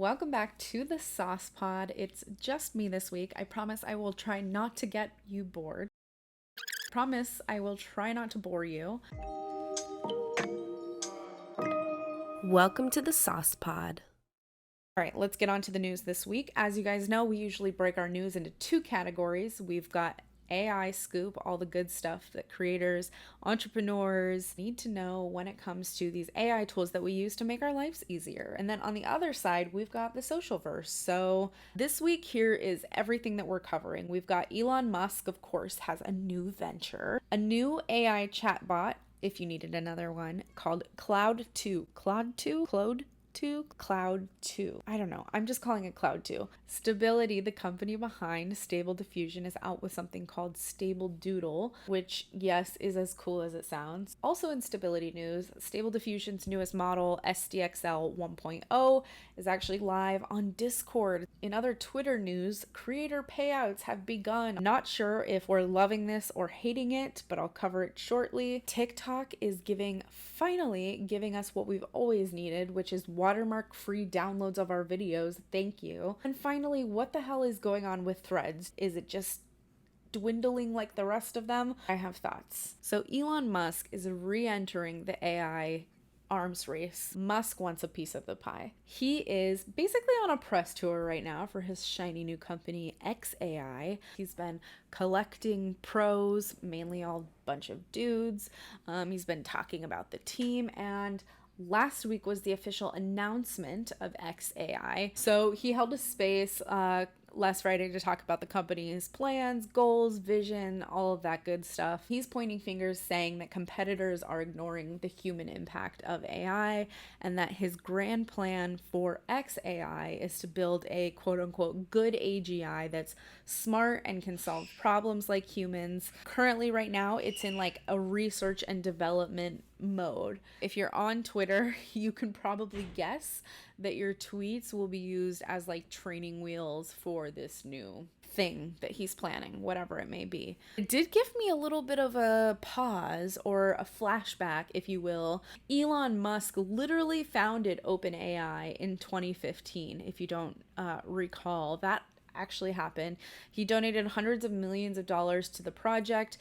Welcome back to the Sauce Pod. It's just me this week. I promise I will try not to get you bored. Promise I will try not to bore you. Welcome to the Sauce Pod. All right, let's get on to the news this week. As you guys know, we usually break our news into two categories. We've got AI scoop, all the good stuff that creators, entrepreneurs need to know when it comes to these AI tools that we use to make our lives easier. And then on the other side, we've got the social verse. So this week here is everything that we're covering. We've got Elon Musk, of course, has a new venture, a new AI chatbot, if you needed another one, called Claude 2. Claude 2? Claude 2? Cloud 2. I don't know. I'm just calling it Cloud 2. Stability, the company behind Stable Diffusion, is out with something called Stable Doodle, which, yes, is as cool as it sounds. Also in stability news, Stable Diffusion's newest model, SDXL 1.0, is actually live on Discord. In other Twitter news, creator payouts have begun. I'm not sure if we're loving this or hating it, but I'll cover it shortly. TikTok is finally giving us what we've always needed, which is watermark free downloads of our videos. Thank you. And finally, what the hell is going on with Threads? Is it just dwindling like the rest of them? I have thoughts. So Elon Musk is re-entering the AI arms race. Musk wants a piece of the pie. He is basically on a press tour right now for his shiny new company, xAI. He's been collecting pros, mainly all bunch of dudes. He's been talking about the team, and last week was the official announcement of xAI. So he held a space last Friday to talk about the company's plans, goals, vision, all of that good stuff. He's pointing fingers, saying that competitors are ignoring the human impact of AI, and that his grand plan for xAI is to build a quote unquote good AGI that's smart and can solve problems like humans. Currently, right now, it's in like a research and development mode. If you're on Twitter, you can probably guess that your tweets will be used as like training wheels for this new thing that he's planning, whatever it may be. It did give me a little bit of a pause, or a flashback, if you will. Elon Musk literally founded OpenAI in 2015, if you don't recall. That actually happened. He donated hundreds of millions of dollars to the project.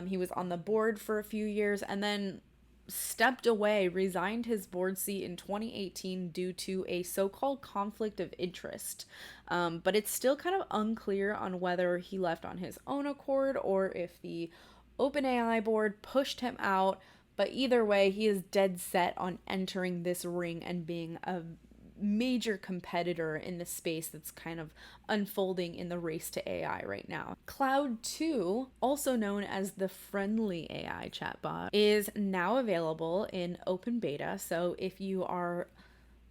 He was on the board for a few years and then stepped away, resigned his board seat in 2018 due to a so-called conflict of interest. But it's still kind of unclear on whether he left on his own accord or if the OpenAI board pushed him out. But either way, he is dead set on entering this ring and being a major competitor in the space that's kind of unfolding in the race to AI right now. Claude 2, also known as the friendly AI chatbot, is now available in open beta. So if you are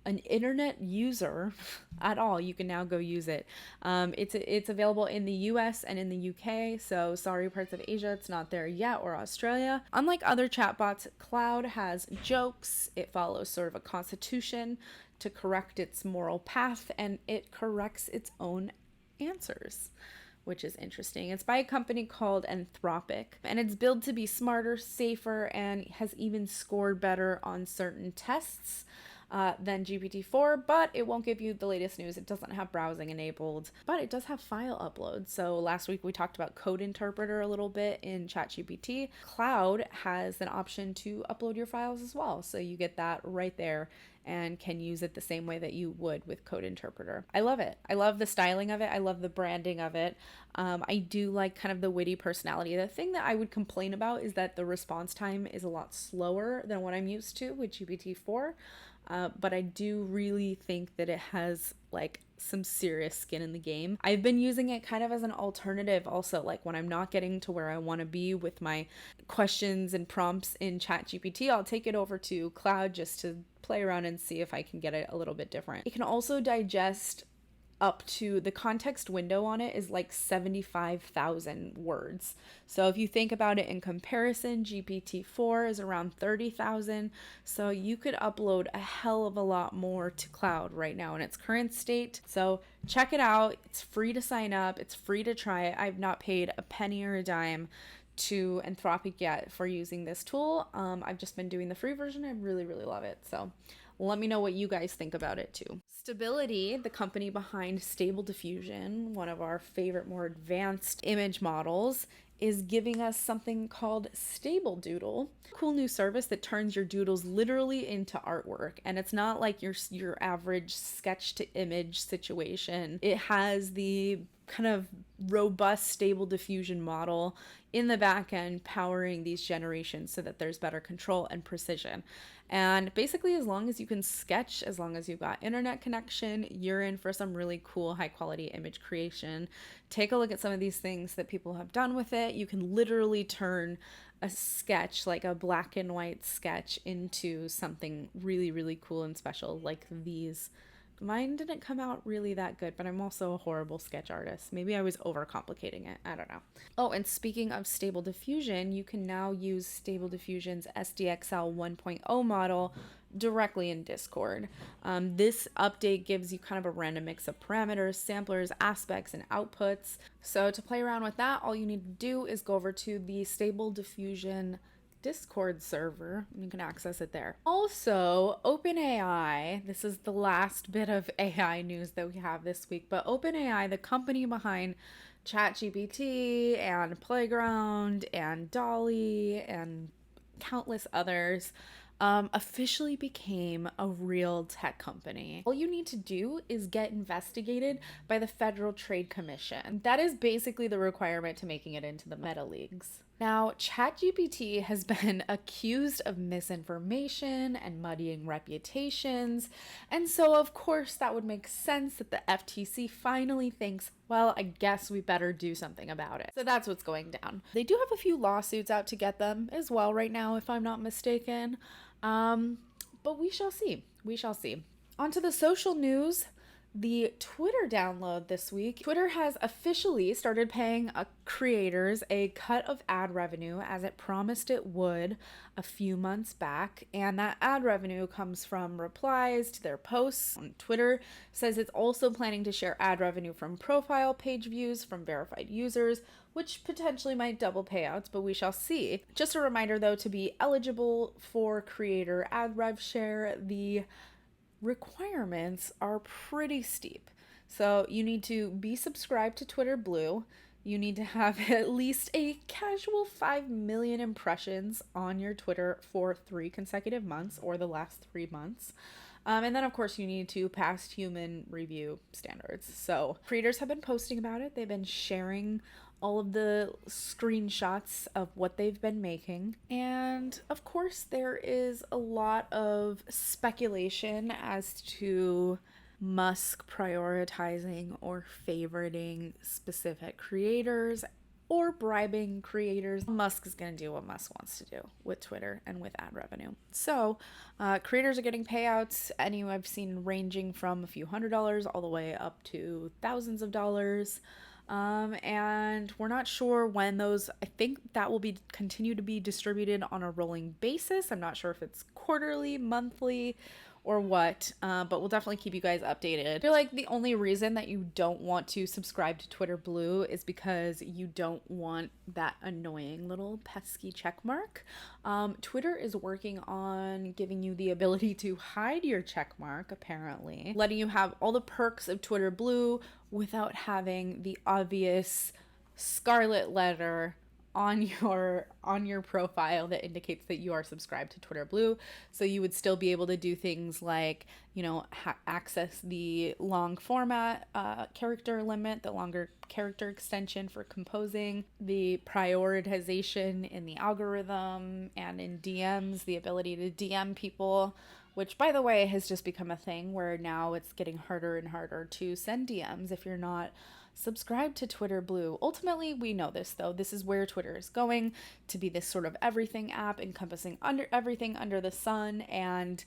an internet user at all, you can now go use it. It's available in the US and in the UK, so sorry parts of Asia it's not there yet, or Australia. Unlike other chatbots, Claude has jokes, it follows sort of a constitution to correct its moral path, and it corrects its own answers, which is interesting. It's by a company called Anthropic, and it's built to be smarter, safer, and has even scored better on certain tests than GPT-4, but it won't give you the latest news. It doesn't have browsing enabled, but it does have file upload. So last week we talked about code interpreter a little bit in ChatGPT. Claude has an option to upload your files as well. So you get that right there and can use it the same way that you would with code interpreter. I love it. I love the styling of it. I love the branding of it. I do like kind of the witty personality. The thing that I would complain about is that the response time is a lot slower than what I'm used to with GPT-4. But I do really think that it has like some serious skin in the game. I've been using it kind of as an alternative also, like when I'm not getting to where I want to be with my questions and prompts in ChatGPT, I'll take it over to Claude just to play around and see if I can get it a little bit different. It can also digest up to, the context window on it is like 75,000 words. So if you think about it in comparison, GPT-4 is around 30,000. So you could upload a hell of a lot more to Claude right now in its current state. So check it out. It's free to sign up. It's free to try it. I've not paid a penny or a dime to Anthropic yet for using this tool. I've just been doing the free version. I really, really love it. So let me know what you guys think about it too. Stability, the company behind Stable Diffusion, one of our favorite, more advanced image models, is giving us something called Stable Doodle. Cool new service that turns your doodles literally into artwork. And it's not like your average sketch to image situation. It has the kind of robust Stable Diffusion model in the back end powering these generations so that there's better control and precision. And basically, as long as you can sketch, as long as you've got internet connection, you're in for some really cool high quality image creation. Take a look at some of these things that people have done with it. You can literally turn a sketch, like a black and white sketch, into something really, really cool and special like these. Mine didn't come out really that good, but I'm also a horrible sketch artist. Maybe I was overcomplicating it. I don't know. Oh, and speaking of Stable Diffusion, you can now use Stable Diffusion's SDXL 1.0 model directly in Discord. This update gives you kind of a random mix of parameters, samplers, aspects, and outputs. So to play around with that, all you need to do is go over to the Stable Diffusion Discord server, and you can access it there. Also, OpenAI, this is the last bit of AI news that we have this week, but OpenAI, the company behind ChatGPT and Playground and Dolly and countless others, officially became a real tech company. All you need to do is get investigated by the Federal Trade Commission. That is basically the requirement to making it into the meta leagues. Now, ChatGPT has been accused of misinformation and muddying reputations, and so of course that would make sense that the FTC finally thinks, well, I guess we better do something about it. So that's what's going down. They do have a few lawsuits out to get them as well right now, if I'm not mistaken. But we shall see. We shall see. On to the social news. The Twitter download this week. Twitter has officially started paying creators a cut of ad revenue as it promised it would a few months back. And that ad revenue comes from replies to their posts. Twitter says it's also planning to share ad revenue from profile page views from verified users, which potentially might double payouts, but we shall see. Just a reminder though, to be eligible for creator ad rev share, the requirements are pretty steep. So you need to be subscribed to Twitter Blue. You need to have at least a casual 5 million impressions on your Twitter for 3 consecutive months or the last 3 months. And then, of course, you need to pass human review standards. So creators have been posting about it. They've been sharing all of the screenshots of what they've been making. And of course, there is a lot of speculation as to Musk prioritizing or favoriting specific creators or bribing creators. Musk is going to do what Musk wants to do with Twitter and with ad revenue. So creators are getting payouts, I've seen ranging from a few $100s all the way up to thousands of dollars. And we're not sure when those, I think that will be continue to be distributed on a rolling basis. I'm not sure if it's quarterly, monthly, or what, but we'll definitely keep you guys updated. I feel like the only reason that you don't want to subscribe to Twitter Blue is because you don't want that annoying little pesky check mark. Twitter is working on giving you the ability to hide your check mark, apparently, letting you have all the perks of Twitter Blue without having the obvious scarlet letter on your profile that indicates that you are subscribed to Twitter Blue. So you would still be able to do things like, access the long format character limit, the longer character extension for composing, the prioritization in the algorithm, and in DMs, the ability to DM people, which, by the way, has just become a thing where now it's getting harder and harder to send DMs if you're not subscribe to Twitter Blue. Ultimately, we know this though. This is where Twitter is going, to be this sort of everything app encompassing everything under the sun, and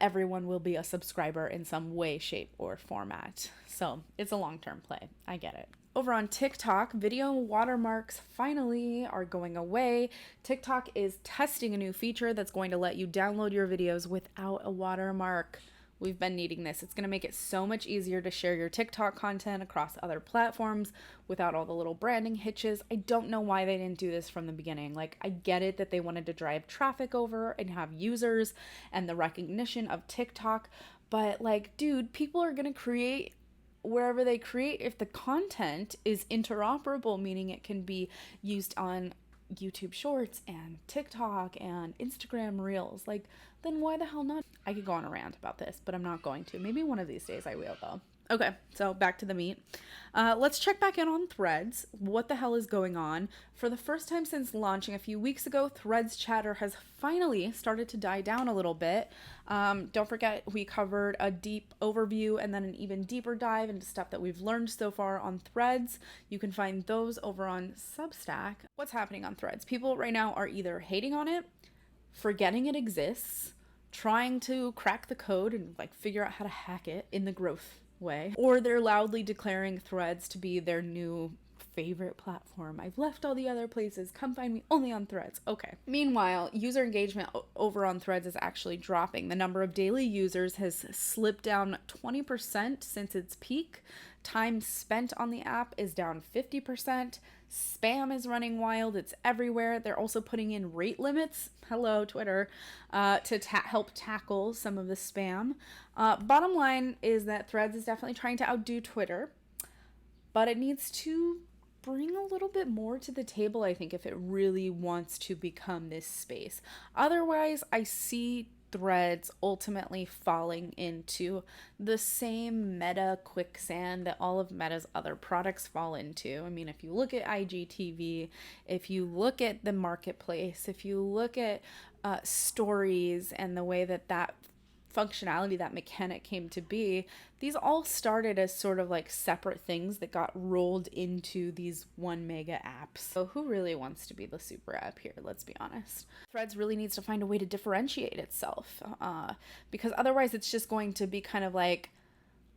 everyone will be a subscriber in some way, shape, or format. So it's a long-term play. I get it. Over on TikTok, video watermarks finally are going away. TikTok is testing a new feature that's going to let you download your videos without a watermark. We've been needing this. It's going to make it so much easier to share your TikTok content across other platforms without all the little branding hitches. I don't know why they didn't do this from the beginning. I get it that they wanted to drive traffic over and have users and the recognition of TikTok, But like, dude, people are going to create wherever they create if the content is interoperable, meaning it can be used on YouTube Shorts and TikTok and Instagram Reels. Like, then why the hell not? I could go on a rant about this, but I'm not going to. Maybe one of these days I will, though. Okay, so back to the meat. Let's check back in on Threads. What the hell is going on? For the first time since launching a few weeks ago, Threads chatter has finally started to die down a little bit. Don't forget, we covered a deep overview and then an even deeper dive into stuff that we've learned so far on Threads. You can find those over on Substack. What's happening on Threads? People right now are either hating on it, forgetting it exists, trying to crack the code and like figure out how to hack it in the growth way, or they're loudly declaring Threads to be their new favorite platform. I've left all the other places. Come find me only on Threads. Okay. Meanwhile, user engagement over on Threads is actually dropping. The number of daily users has slipped down 20% since its peak. Time spent on the app is down 50%. Spam is running wild. It's everywhere. They're also putting in rate limits. Hello, Twitter, to help tackle some of the spam. Bottom line is that Threads is definitely trying to outdo Twitter, but it needs to bring a little bit more to the table, I think, if it really wants to become this space. Otherwise, I see Threads ultimately falling into the same meta quicksand that all of Meta's other products fall into. I mean, if you look at IGTV, if you look at the marketplace, if you look at stories and the way that functionality, that mechanic came to be, these all started as sort of like separate things that got rolled into these one mega apps. So who really wants to be the super app here? Let's be honest. Threads really needs to find a way to differentiate itself, because otherwise it's just going to be kind of like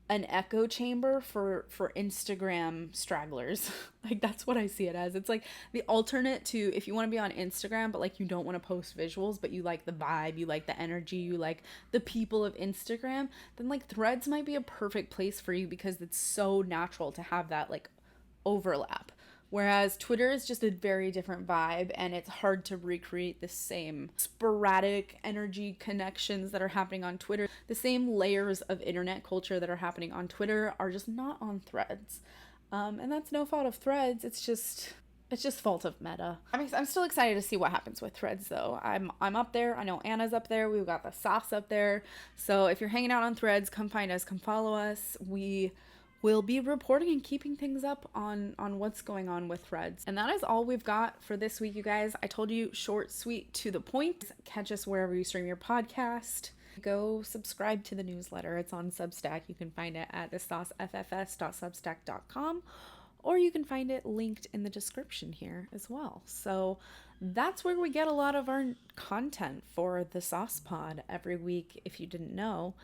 an echo chamber for Instagram stragglers. Like, that's what I see it as. It's like the alternate to, if you want to be on Instagram but like you don't want to post visuals, but you like the vibe, you like the energy, you like the people of Instagram, then like Threads might be a perfect place for you because it's so natural to have that like overlap. Whereas Twitter is just a very different vibe, and it's hard to recreate the same sporadic energy connections that are happening on Twitter. The same layers of internet culture that are happening on Twitter are just not on Threads. And that's no fault of Threads. It's just fault of Meta. I'm still excited to see what happens with Threads, though. I'm up there. I know Anna's up there. We've got the sauce up there. So if you're hanging out on Threads, come find us. Come follow us. We'll be reporting and keeping things up on what's going on with Threads. And that is all we've got for this week, you guys. I told you, short, sweet, to the point. Catch us wherever you stream your podcast. Go subscribe to the newsletter. It's on Substack. You can find it at thesauceffs.substack.com, or you can find it linked in the description here as well. So that's where we get a lot of our content for the Sauce Pod every week, if you didn't know.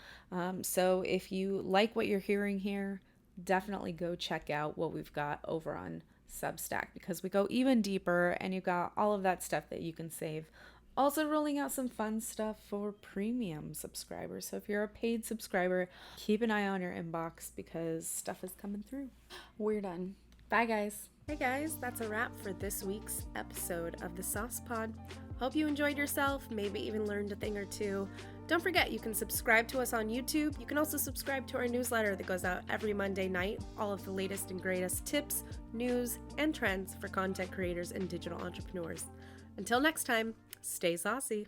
So if you like what you're hearing here, definitely go check out what we've got over on Substack, because we go even deeper and you've got all of that stuff that you can save. Also rolling out some fun stuff for premium subscribers. So if you're a paid subscriber, keep an eye on your inbox because stuff is coming through. We're done. Bye, guys. Hey guys, that's a wrap for this week's episode of the Sauce Pod. Hope you enjoyed yourself, maybe even learned a thing or two. Don't forget, you can subscribe to us on YouTube. You can also subscribe to our newsletter that goes out every Monday night. All of the latest and greatest tips, news, and trends for content creators and digital entrepreneurs. Until next time, stay saucy.